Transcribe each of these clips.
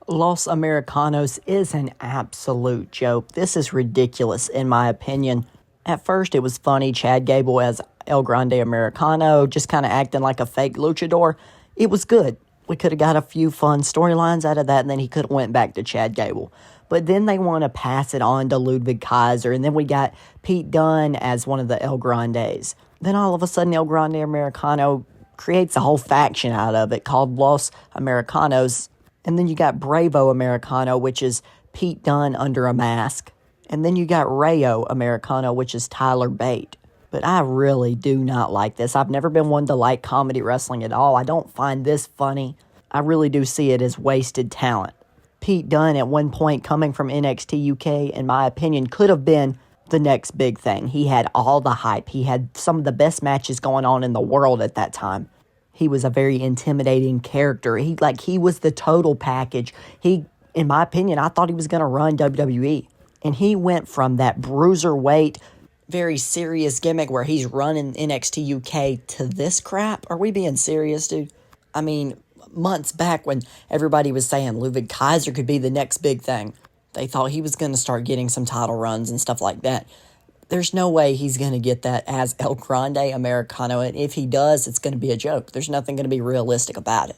Los Americanos is an absolute joke. This is ridiculous, in my opinion. At first, it was funny. Chad Gable as El Grande Americano, just kind of acting like a fake luchador. It was good. We could have got a few fun storylines out of that, and then he could have went back to Chad Gable. But then they want to pass it on to Ludwig Kaiser, and then we got Pete Dunne as one of the El Grandes. Then all of a sudden, El Grande Americano creates a whole faction out of it called Los Americanos. And then you got Bravo Americano, which is Pete Dunne under a mask. And then you got Rayo Americano, which is Tyler Bate. But I really do not like this. I've never been one to like comedy wrestling at all. I don't find this funny. I really do see it as wasted talent. Pete Dunne, at one point, coming from NXT UK, in my opinion, could have been the next big thing. He had all the hype. He had some of the best matches going on in the world at that time. He was a very intimidating character. He was the total package. In my opinion, I thought he was going to run WWE. And he went from that bruiserweight, very serious gimmick where he's running NXT UK to this crap. Are we being serious, dude? I mean, months back when everybody was saying Ludwig Kaiser could be the next big thing, they thought he was going to start getting some title runs and stuff like that. There's no way he's going to get that as El Grande Americano, and if he does, it's going to be a joke. There's nothing going to be realistic about it.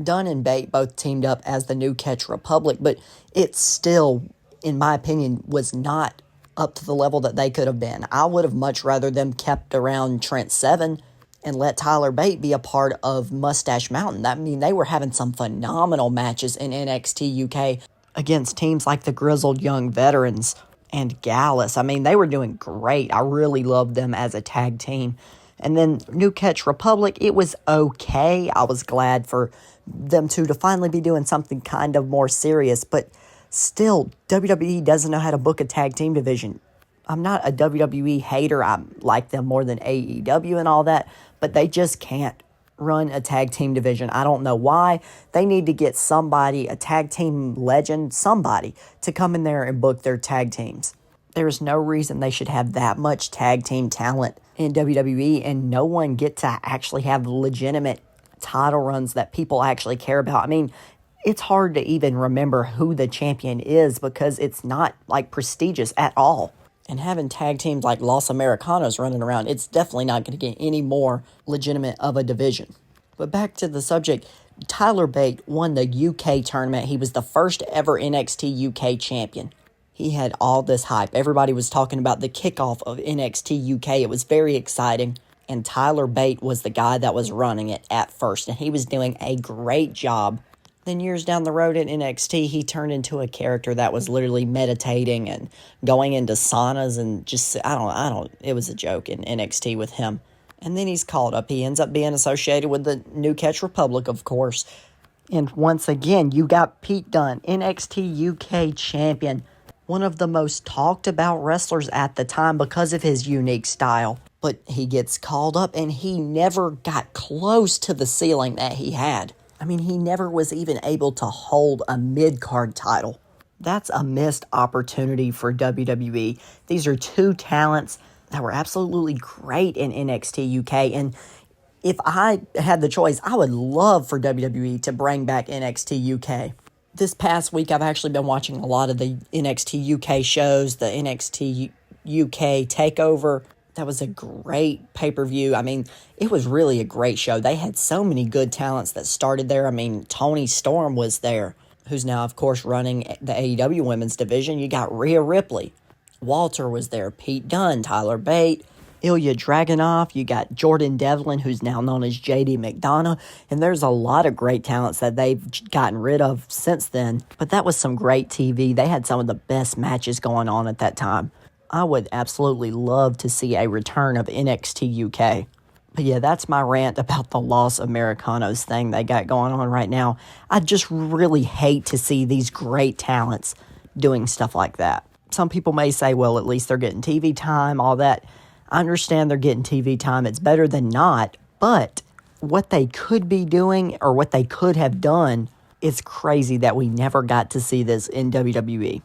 Dunne and Bate both teamed up as the New Catch Republic, but it still, in my opinion, was not up to the level that they could have been. I would have much rather them kept around Trent Seven and let Tyler Bate be a part of Mustache Mountain. I mean, they were having some phenomenal matches in NXT UK against teams like the Grizzled Young Veterans and Gallus. I mean, they were doing great. I really loved them as a tag team. And then New Catch Republic, it was okay. I was glad for them two to finally be doing something kind of more serious. But still, WWE doesn't know how to book a tag team division. I'm not a WWE hater. I like them more than AEW and all that. But they just can't run a tag team division. I don't know why. They need to get somebody, a tag team legend, somebody, to come in there and book their tag teams. There's no reason they should have that much tag team talent in WWE and no one get to actually have legitimate title runs that people actually care about. I mean, it's hard to even remember who the champion is because it's not prestigious at all. And having tag teams like Los Americanos running around, it's definitely not going to get any more legitimate of a division. But back to the subject, Tyler Bate won the UK tournament. He was the first ever NXT UK champion. He had all this hype. Everybody was talking about the kickoff of NXT UK. It was very exciting. And Tyler Bate was the guy that was running it at first. And he was doing a great job. Then years down the road at NXT, he turned into a character that was literally meditating and going into saunas and just, it was a joke in NXT with him. And then he's called up. He ends up being associated with the New Catch Republic, of course. And once again, you got Pete Dunne, NXT UK champion, one of the most talked about wrestlers at the time because of his unique style. But he gets called up and he never got close to the ceiling that he had. I mean, he never was even able to hold a mid-card title. That's a missed opportunity for WWE. These are two talents that were absolutely great in NXT UK. And if I had the choice, I would love for WWE to bring back NXT UK. This past week, I've actually been watching a lot of the NXT UK shows, the NXT UK TakeOver. That was a great pay-per-view. I mean, it was really a great show. They had so many good talents that started there. I mean, Toni Storm was there, who's now, of course, running the AEW women's division. You got Rhea Ripley. Walter was there. Pete Dunne, Tyler Bate, Ilya Dragunov. You got Jordan Devlin, who's now known as JD McDonough. And there's a lot of great talents that they've gotten rid of since then. But that was some great TV. They had some of the best matches going on at that time. I would absolutely love to see a return of NXT UK. But yeah, that's my rant about the Los Americanos thing they got going on right now. I just really hate to see these great talents doing stuff like that. Some people may say, well, at least they're getting TV time, all that. I understand they're getting TV time. It's better than not. But what they could be doing or what they could have done, it's crazy that we never got to see this in WWE.